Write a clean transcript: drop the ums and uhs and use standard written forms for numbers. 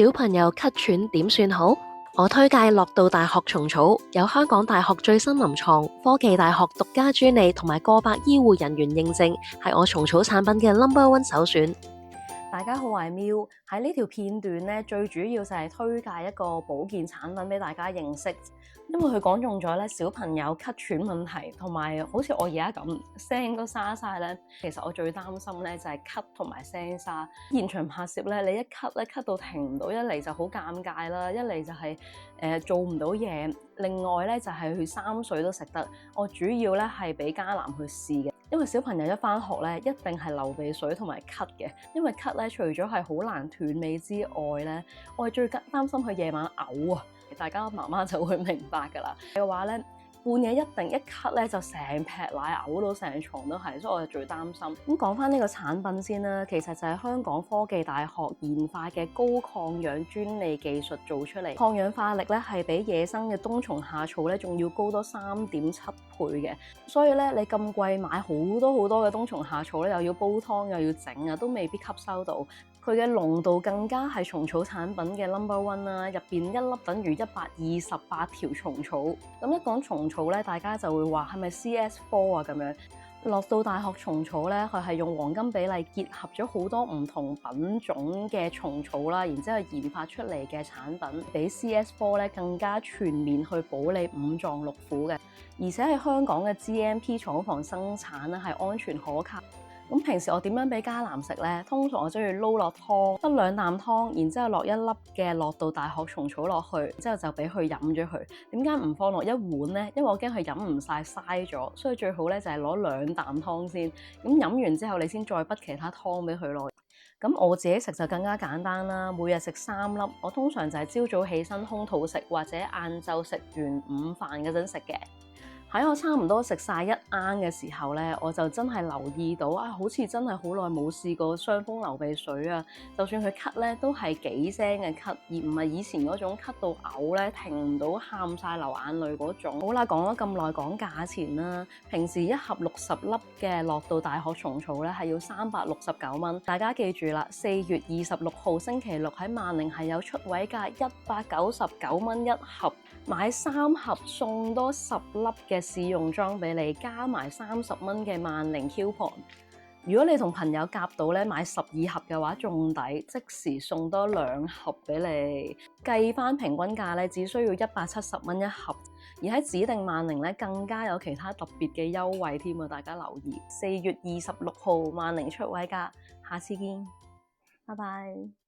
小朋友咳喘點算好？我推介樂道大學蟲草，有香港大學最新臨床、科技大學獨家專利同埋過百醫護人員認證，係我蟲草產品嘅 No.1 首選。大家好，我係 Miu。喺呢條片段咧，最主要就係推介一個保健產品俾大家認識，因為佢講中咗咧小朋友咳喘問題，同埋好似我而家咁聲都沙晒咧。其實我最擔心咧就係咳同埋聲沙。現場拍攝咧，你一咳咧咳到停唔到，一嚟就好尷尬啦，一嚟就係做唔到嘢。另外咧就係佢三歲都食得。我主要咧係俾嘉楠去試嘅。因為小朋友一返學咧，一定係流鼻水同埋咳嘅。因為咳咧，除咗係好難斷尾之外咧，我係最擔心佢夜晚嘔啊！大家媽媽就會明白㗎啦。嘅話咧，半夜一定一咳咧就成劈奶嘔到成床都係，所以我就最擔心。咁講返呢個產品先啦，其實就係香港科技大學研發嘅高抗氧專利技術做出嚟，抗氧化力咧係比野生嘅冬蟲夏草咧仲要高多3.7倍嘅。所以咧，你咁貴買好多嘅冬蟲夏草咧，又要煲湯又要整啊，都未必吸收到。佢嘅濃度更加係蟲草產品嘅 No.1 啦，入邊一粒等於128條蟲草。咁一講蟲草咧，大家就會話係咪 CS4 啊咁樣？樂道大學蟲草咧，佢係用黃金比例結合咗好多唔同品種嘅蟲草啦，然之後研發出嚟嘅產品，比 CS4 咧更加全面去保你五臟六腑嘅，而且係香港嘅 GMP 廠房生產咧，係安全可靠。咁平時我點樣俾嘉楠食咧？通常我中意撈落湯，得2啖湯，然之後落1粒嘅樂道大學蟲草落去，之後就俾佢飲咗佢。點解唔放落1碗咧？因為我驚佢飲唔晒嘥咗，所以最好咧就係攞2啖湯先。咁飲完之後，你先再滗其他湯俾佢咯。咁我自己食就更加簡單啦，每日食3粒。我通常就係朝早起身空肚食，或者晏晝食完午飯嗰陣食嘅。喺我差唔多食晒1罌嘅時候咧，我就真係留意到啊，好似真係好耐冇試過傷風流鼻水啊！就算佢咳咧，都係幾聲嘅咳，而唔係以前嗰種咳到嘔咧，停唔到喊晒流眼淚嗰種。好啦，講咗咁耐，講價錢啦。平時1盒60粒嘅樂道大學蟲草咧，係要369蚊。大家記住啦，4月26號星期六喺萬寧係有出位價199蚊1盒。買3盒送多10粒嘅試用裝俾你，加埋30蚊嘅萬寧 coupon。如果你同朋友夾到咧，買12盒嘅話仲抵，即時送多2盒俾你。計翻平均價咧，只需要170蚊1盒。而喺指定萬寧咧，更加有其他特別嘅優惠添啊！大家留意，4月26號萬寧出位價，下次見，拜拜。